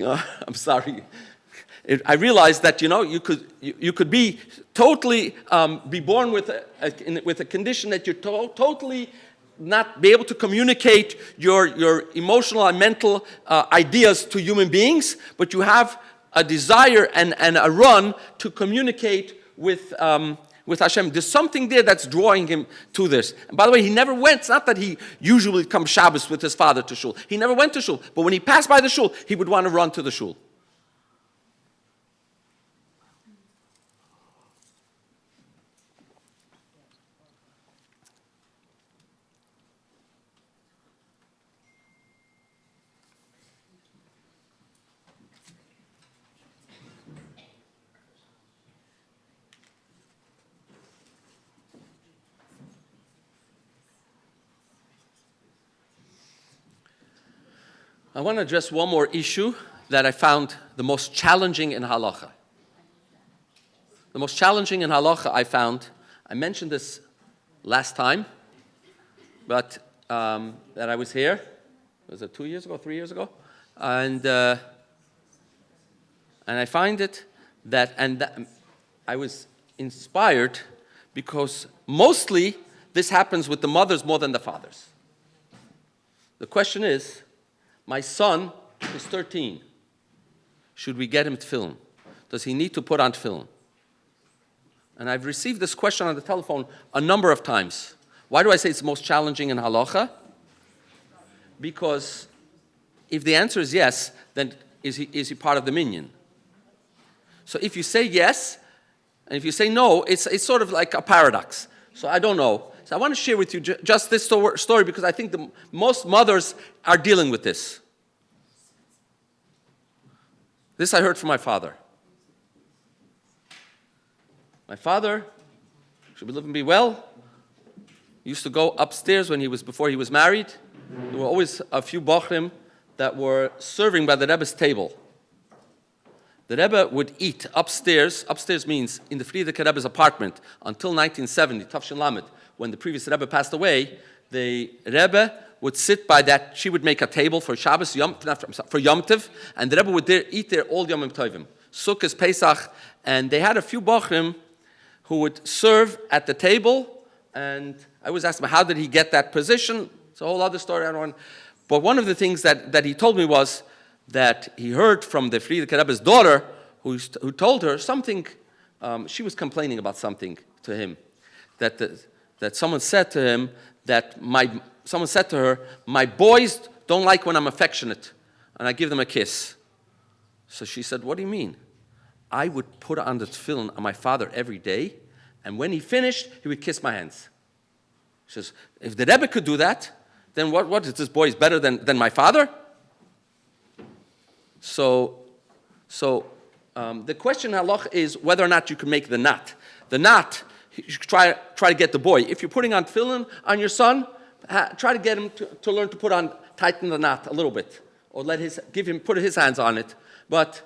I'm sorry. I realized that you could be totally be born with a condition that you're totally not be able to communicate your emotional and mental ideas to human beings, but you have a desire and a run to communicate with Hashem. There's something there that's drawing him to this. And by the way, he never went. It's not that he usually comes Shabbos with his father to shul. He never went to shul. But when he passed by the shul, he would want to run to the shul. I want to address one more issue that I found the most challenging in halacha. The most challenging in halacha I mentioned this last time, but that I was here. Was it 2 years ago, 3 years ago? And I find it that I was inspired because mostly this happens with the mothers more than the fathers. The question is, my son is 13. Should we get him tefillin? Does he need to put on tefillin? And I've received this question on the telephone a number of times. Why do I say it's the most challenging in halacha? Because if the answer is yes, then is he part of the minyan? So if you say yes, and if you say no, it's sort of like a paradox. So I don't know. So I want to share with you just this story because I think most mothers are dealing with this. This I heard from my father. My father, should we live and be well, used to go upstairs before he was married. There were always a few bochrim that were serving by the Rebbe's table. The Rebbe would eat upstairs. Upstairs means in the Frierdiker Rebbe's apartment until 1970, Tafshin Lamed, when the previous Rebbe passed away. The Rebbe would sit by that. She would make a table for Shabbos, for Yom Tov, and the Rebbe would eat there all Yom Tovim, Sukkot, Pesach, and they had a few bochrim who would serve at the table. And I always asked him, how did he get that position? It's a whole other story. I don't want. But one of the things that he told me was that he heard from the Frierdiker Rebbe's daughter, who told her something. She was complaining about something to him, that someone said to him someone said to her, my boys don't like when I'm affectionate, and I give them a kiss. So she said, what do you mean? I would put on the tefillin on my father every day, and when he finished, he would kiss my hands. She says, if the Rebbe could do that, then what is this boy is better than my father? So the question halach is whether or not you can make the knot. The knot, you should try to get the boy. If you're putting on tefillin on your son, try to get him to learn to tighten the knot a little bit, or put his hands on it. But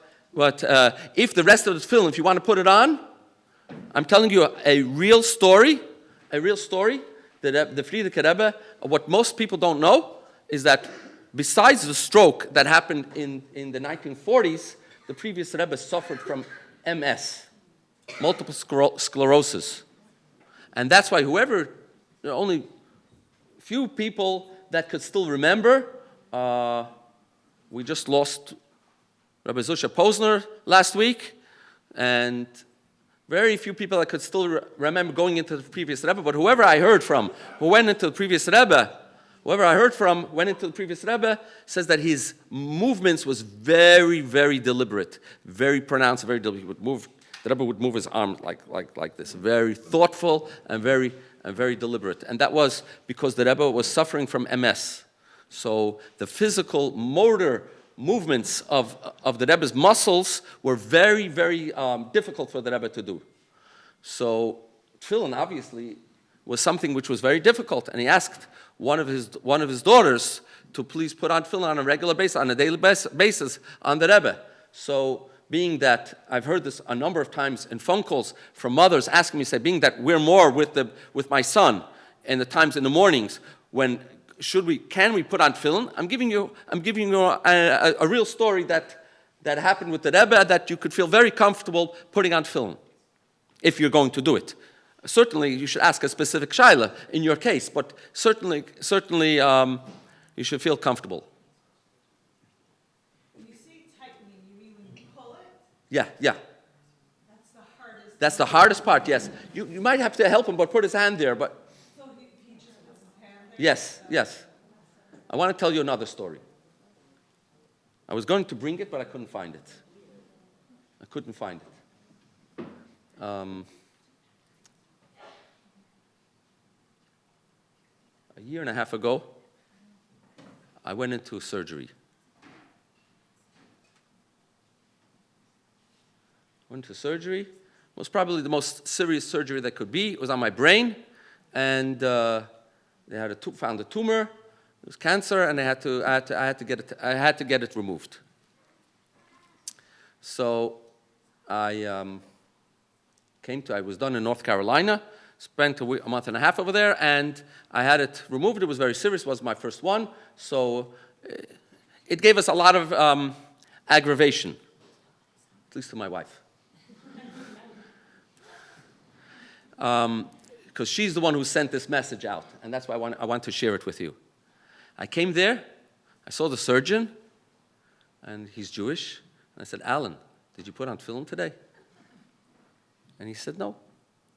if the rest of the tefillin, if you want to put it on, I'm telling you a real story. The Frierdiker Rebbe, what most people don't know is that besides the stroke that happened in the 1940s, the previous Rebbe suffered from MS, multiple sclerosis. And that's why there are only few people that could still remember. We just lost Rabbi Zusha Posner last week, and very few people that could still remember going into the previous Rebbe. But whoever I heard from who went into the previous Rebbe, says that his movements was very, very deliberate, very pronounced, very deliberate. The Rebbe would move his arm like this, very thoughtful and very deliberate. And that was because the Rebbe was suffering from MS. So the physical motor movements of the Rebbe's muscles were very, very difficult for the Rebbe to do. So tefillin obviously was something which was very difficult, and he asked one of his daughters to please put on tefillin on a regular basis, on a daily basis on the Rebbe. So being that I've heard this a number of times in phone calls from mothers asking me, being that we're more with my son in the times in the mornings when can we put on tefillin? I'm giving you a real story that happened with the Rebbe that you could feel very comfortable putting on tefillin if you're going to do it. Certainly, you should ask a specific shaila in your case, but certainly, you should feel comfortable.
When you say tightening, you mean when you pull it?
Yeah.
That's the hardest.
That's the hardest part. Yes, you might have to help him, but put his hand there. But
So he just puts his hand there?
yes. I want to tell you another story. I was going to bring it, but I couldn't find it. A year and a half ago, I went into surgery. It was probably the most serious surgery that could be. It was on my brain, and they found a tumor. It was cancer, and I had to get it removed. So I was done in North Carolina, spent a month and a half over there, and I had it removed. It was very serious. It was my first one, so it gave us a lot of aggravation, at least to my wife. Because she's the one who sent this message out, and that's why I want to share it with you. I came there, I saw the surgeon, and he's Jewish, and I said, Alan, did you put on tefillin today? And he said, no.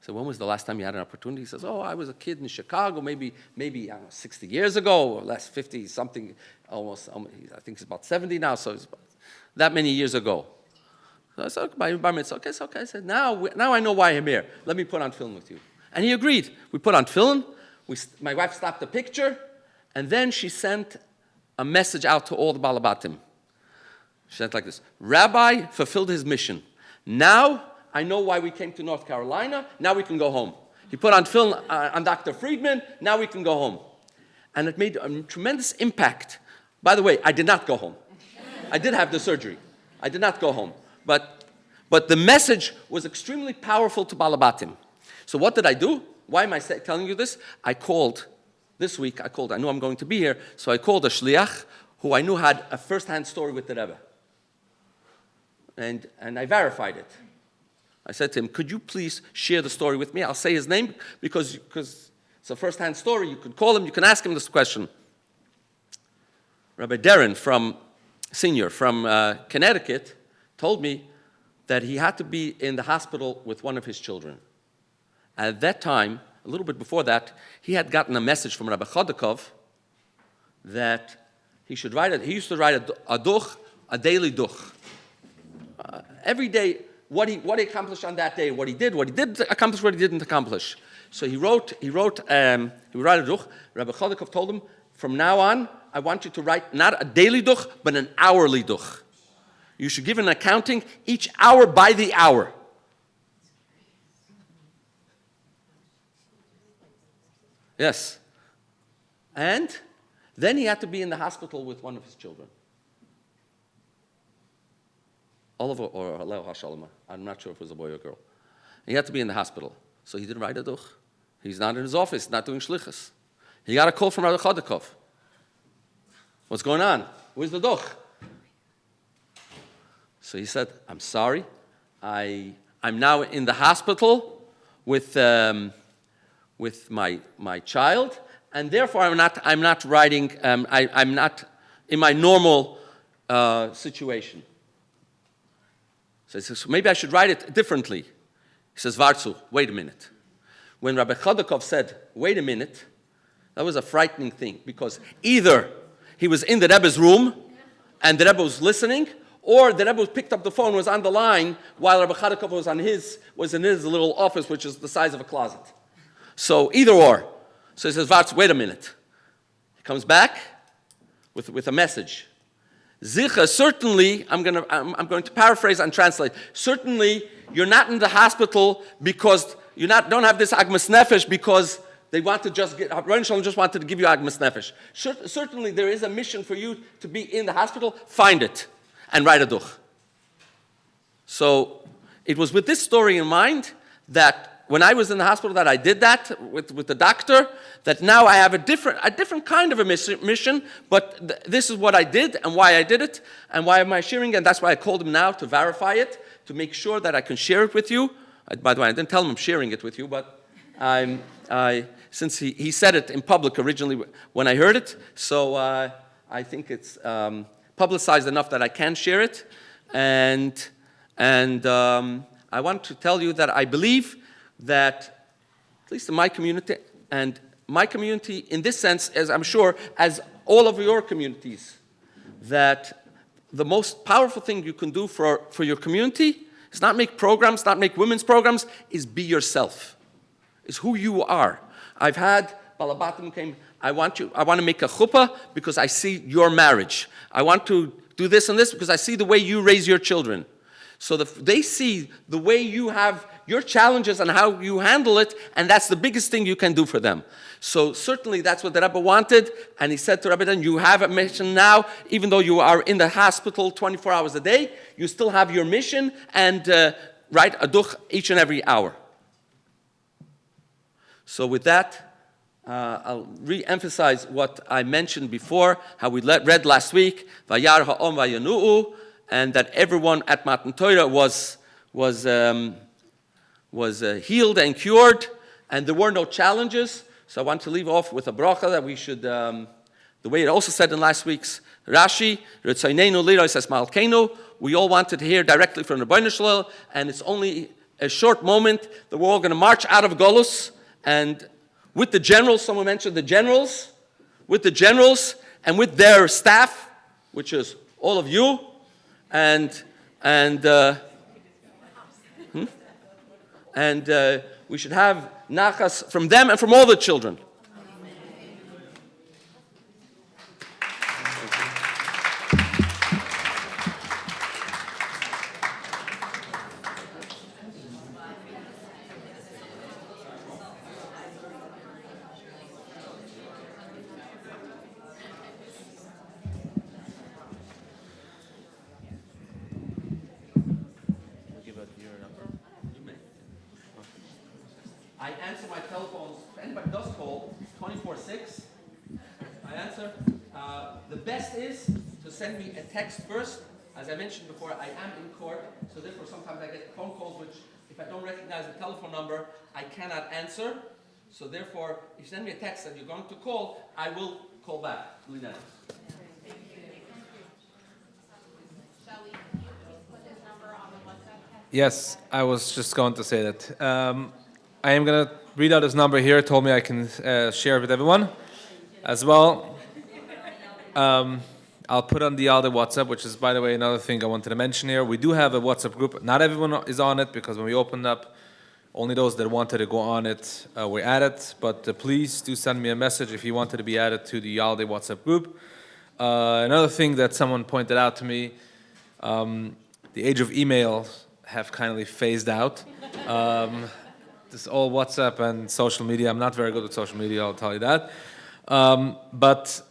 So when was the last time you had an opportunity? He says, oh, I was a kid in Chicago, maybe I don't know, 60 years ago, or less, 50 something, almost. I think he's about 70 now, so it's about that many years ago. So I said, okay, bar mitzvah. Okay, so okay. I said, now I know why I'm here. Let me put on film with you. And he agreed. We put on film. My wife stopped the picture, and then she sent a message out to all the balabatim. She sent like this: Rabbi fulfilled his mission. Now I know why we came to North Carolina. Now we can go home. He put on film on Dr. Friedman. Now we can go home. And it made a tremendous impact. By the way, I did not go home. I did have the surgery. I did not go home. But the message was extremely powerful to balabatim. So what did I do? Why am I telling you this? This week, I knew I'm going to be here, so I called a shliach who I knew had a first-hand story with the Rebbe. And I verified it. I said to him, could you please share the story with me? I'll say his name because it's a first-hand story. You could call him, you can ask him this question. Rabbi Darren Senior from Connecticut told me that he had to be in the hospital with one of his children. At that time, a little bit before that, he had gotten a message from Rabbi Chodakov that he used to write a duch, a daily duch. Every day, what he accomplished on that day, what he did accomplish, what he didn't accomplish. So he would write a duch. Rabbi Chodakov told him, from now on, I want you to write not a daily duch, but an hourly duch. You should give an accounting each hour by the hour. Yes. And then he had to be in the hospital with one of his children. Oliver or Aleo Hashalama. I'm not sure if it was a boy or a girl. He had to be in the hospital. So he didn't write a duch. He's not in his office, not doing shlichus. He got a call from Rabbi Chodakov. What's going on? Where's the duch? So he said, I'm sorry. I'm now in the hospital with my child, and therefore I'm not writing. I'm not in my normal situation. So he says, maybe I should write it differently. He says, Vartzu, wait a minute. When Rabbi Chodakov said, wait a minute, that was a frightening thing, because either he was in the Rebbe's room and the Rebbe was listening, or the Rebbe picked up the phone, was on the line, while Rabbi Chodakov was in his little office, which is the size of a closet. So either or. So he says, Vartz, wait a minute. He comes back with a message. Zicha, certainly, I'm going to paraphrase and translate. Certainly, you're not in the hospital because you don't have this agmas nefesh because they want to just wanted to give you agmas nefesh. Certainly, there is a mission for you to be in the hospital. Find it and write a duch. So it was with this story in mind that when I was in the hospital that I did that with the doctor, that now I have a different kind of a mission, but this is what I did and why I did it and why am I sharing it, and that's why I called him now to verify it, to make sure that I can share it with you. By the way, I didn't tell him I'm sharing it with you, but since he said it in public originally when I heard it, so I think it's publicized enough that I can share it, and I want to tell you that I believe that, at least in my community, and my community in this sense, as I'm sure, as all of your communities, that the most powerful thing you can do for your community is not make programs, not make women's programs, is be yourself, is who you are. I've had balabatim came, I want to make a chuppah because I see your marriage. I want to do this and this because I see the way you raise your children. So they see the way you have your challenges and how you handle it, and that's the biggest thing you can do for them. So certainly that's what the Rebbe wanted, and he said to Rebbe, then you have a mission now, even though you are in the hospital 24 hours a day, you still have your mission, and write a duch each and every hour. So with that, I'll re-emphasize what I mentioned before, how we read last week, Vayar ha'om vayanu'u, and that everyone at Matan Torah was healed and cured, and there were no challenges. So I want to leave off with a bracha that we should, the way it also said in last week's Rashi, Ritzaynenu liros es malkeinu. We all wanted to hear directly from the Rebbeinu Shalom, and it's only a short moment that we're all going to march out of Golus, and with the generals, someone mentioned the generals, with the generals and with their staff, which is all of you, and we should have nachas from them and from all the children. I answer my telephones. If anybody does call, 24/6. I answer. The best is to send me a text first. As I mentioned before, I am in court, so therefore sometimes I get phone calls which, if I don't recognize the telephone number, I cannot answer. So therefore, if you send me a text that you're going to call, I will call back. Lynette.
Yes, I was just going to say that. I am going to read out his number here. It told me I can share it with everyone as well. I'll put on the Yaldei WhatsApp, which is, by the way, another thing I wanted to mention here. We do have a WhatsApp group. Not everyone is on it because when we opened up, only those that wanted to go on it were added. But please do send me a message if you wanted to be added to the Yaldei WhatsApp group. Another thing that someone pointed out to me, the age of email have kindly phased out. This all WhatsApp and social media. I'm not very good with social media, I'll tell you that. But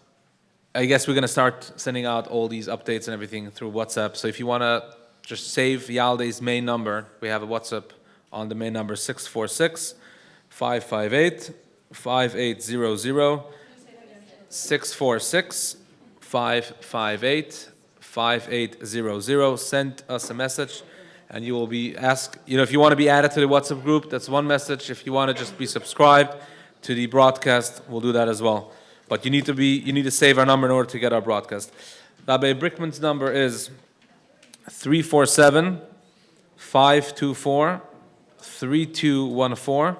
I guess we're going to start sending out all these updates and everything through WhatsApp. So if you want to just save Yaldei's main number, we have a WhatsApp on the main number 646-558-5800, 646-558-5800. Send us a message and you will be asked, if you want to be added to the WhatsApp group, that's one message. If you want to just be subscribed to the broadcast, we'll do that as well. But you need to save our number in order to get our broadcast. Rabbi Brickman's number is 347-524-3214,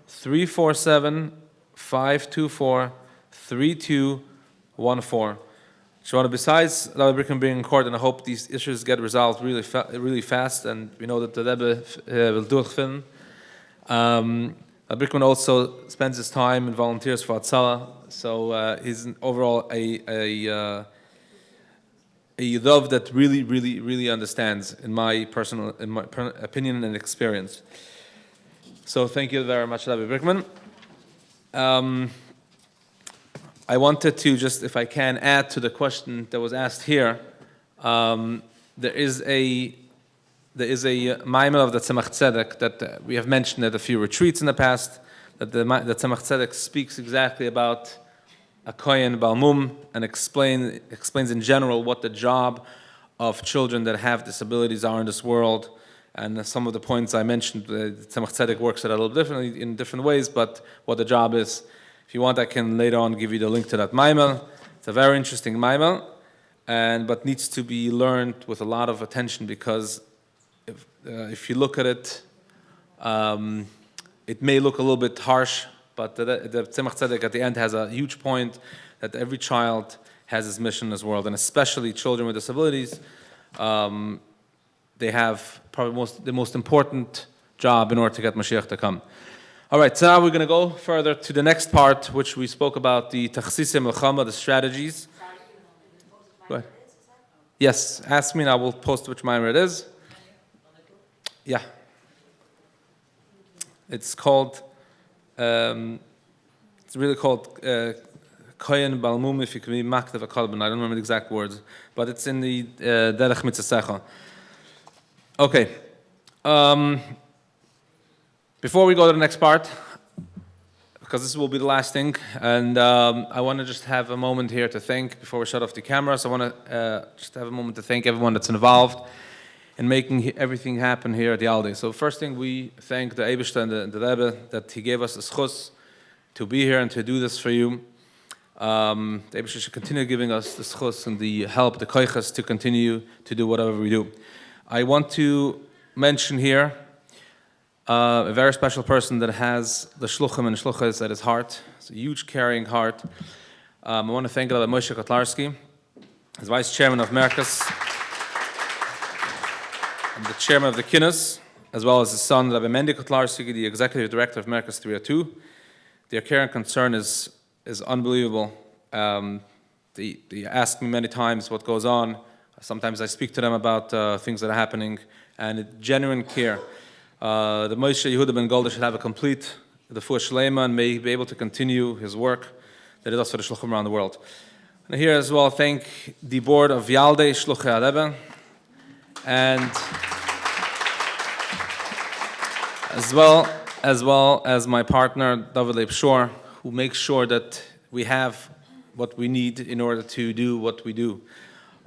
347-524-3214. So besides Rabbi Brickman being in court, and I hope these issues get resolved really fast, and we know that the Rebbe will durchfinden. Rabbi Brickman also spends his time and volunteers for Hatzalah, so he's overall a Yidov that really understands, in my opinion and experience. So thank you very much, Rabbi Brickman. I wanted to just, if I can, add to the question that was asked here. There is a maimel of the Tzemach Tzedek that we have mentioned at a few retreats in the past, that the Tzemach Tzedek speaks exactly about a kohen balmum and explains in general what the job of children that have disabilities are in this world. And some of the points I mentioned, the Tzemach Tzedek works it a little differently in different ways, but what the job is. If you want, I can later on give you the link to that maimel. It's a very interesting maimel, but needs to be learned with a lot of attention, because if you look at it, it may look a little bit harsh, but the Tzemach Tzedek at the end has a huge point that every child has his mission in this world, and especially children with disabilities. They have probably the most important job in order to get Mashiach to come. All right, so now we're going to go further to the next part, which we spoke about, the Tachsisei Melchama, the strategies. Go ahead. Yes, ask me and I will post which mimer it is. Yeah. It's called, it's really called Kohen Balmum, if you can be Maktav Akalban. I don't remember the exact words, but it's in the Derech Mitzasecha. Okay. Before we go to the next part, because this will be the last thing, and I want to just have a moment here to thank, before we shut off the cameras, I want to just have a moment to thank everyone that's involved in making everything happen here at Yaldei. So first thing, we thank the Eibishter and the Rebbe that he gave us the schus to be here and to do this for you. The Eibishter should continue giving us the schus and the help, the koiches, to continue to do whatever we do. I want to mention here A very special person that has the Shluchim and Hashluchos at his heart. It's a huge, caring heart. I want to thank Rabbi Moshe Kotlarski, as vice chairman of Merkas, and the chairman of the Kinus, as well as his son, Rabbi Mendy Kotlarski, the executive director of Merkas 302. Their care and concern is unbelievable. They ask me many times what goes on. Sometimes I speak to them about things that are happening, and genuine care. The Moshe Yehuda ben Golda should have a complete refuah shlema and may be able to continue his work that he does for the Shluchim around the world. And here as well, thank the board of Yaldei, Shluchei Harebbe, and as well as my partner, David Leib Shor, who makes sure that we have what we need in order to do what we do.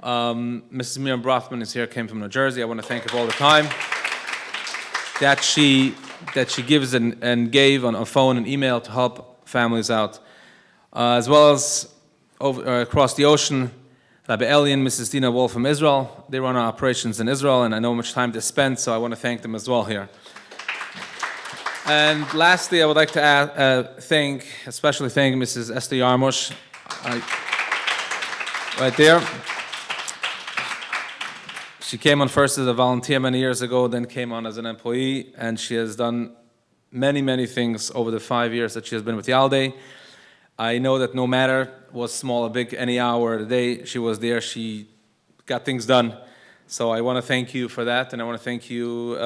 Mrs. Miriam Brothman is here, came from New Jersey. I want to thank her all the time. That she gives and gave on a phone and email to help families out. As well as across the ocean, Rabbi Eli and Mrs. Dina Wolf from Israel. They run our operations in Israel, and I know how much time they spend, so I want to thank them as well here. And lastly, I would like to especially thank Mrs. Esther Yarmush, right there. She came on first as a volunteer many years ago, then came on as an employee, and she has done many, many things over the 5 years that she has been with Yaldei. I know that no matter what small or big, any hour of the day, she was there, she got things done. So I want to thank you for that, and I want to thank you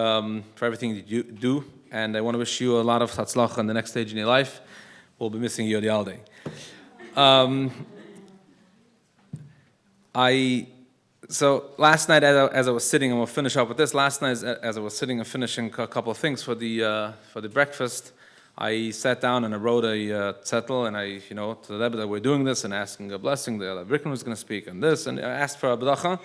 for everything that you do, and I want to wish you a lot of hatzlacha in the next stage in your life. We'll be missing you at Yaldei. So last night, as I was sitting, and we'll finish up with this. Last night, as I was sitting and finishing a couple of things for the breakfast, I sat down and I wrote a zettel, and I, to the Rebbe that we're doing this and asking a blessing. The Brickman was going to speak on this, and I asked for a bracha,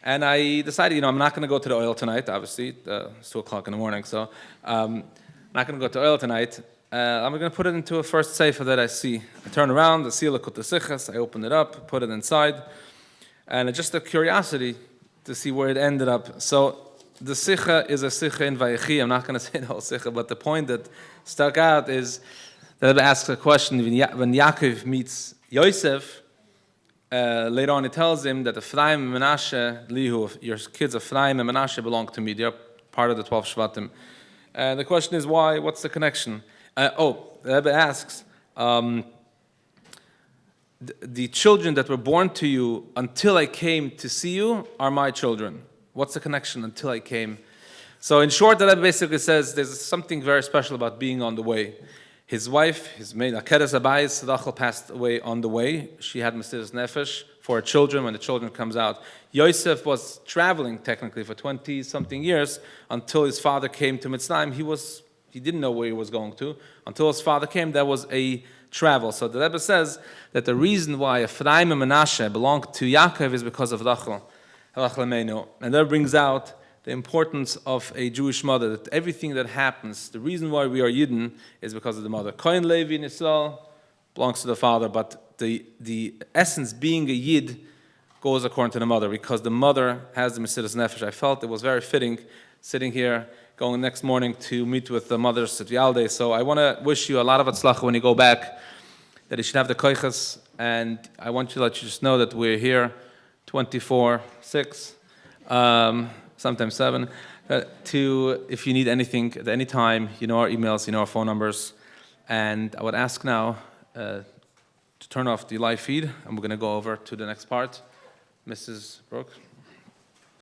and I decided, I'm not going to go to the oil tonight. Obviously, it's 2 o'clock in the morning, so I'm not going to go to oil tonight. I'm going to put it into a first sefer that I see. I turn around, the seal of Kutasichas, I open it up, put it inside. And it's just a curiosity to see where it ended up. So the Sikha is a Sikha in Vayechi. I'm not going to say the whole Sikha, but the point that stuck out is that it asks a question. When Yaakov meets Yosef, later on he tells him that Ephraim and Menashe, Lihu, your kids Ephraim and Menashe belong to me. They're part of the 12 Shvatim. And the question is why? What's the connection? The Rebbe asks, the children that were born to you until I came to see you are my children. What's the connection until I came? So in short, that basically says there's something very special about being on the way. His wife, his maid, Akeres Abayis, Rachel passed away on the way. She had Mesiras Nefesh for her children when the children comes out. Yosef was traveling technically for 20-something years until his father came to Mitzrayim. He didn't know where he was going to. Until his father came, there was a travel. So the Rebbe says that the reason why Ephraim and Menashe belong to Yaakov is because of Rachel Ameinu. And that brings out the importance of a Jewish mother, that everything that happens, the reason why we are Yidden is because of the mother. Kohen Levi in Israel belongs to the father, but the essence being a Yid goes according to the mother, because the mother has the Mesiras Nefesh. I felt it was very fitting sitting here, going next morning to meet with the mothers at Yaldei. So I want to wish you a lot of hatzlacha when you go back, that you should have the koiches, and I want to let you just know that we're here 24/6, sometimes 7, if you need anything at any time, our emails, our phone numbers. And I would ask now to turn off the live feed, and we're going to go over to the next part. Mrs. Brooks.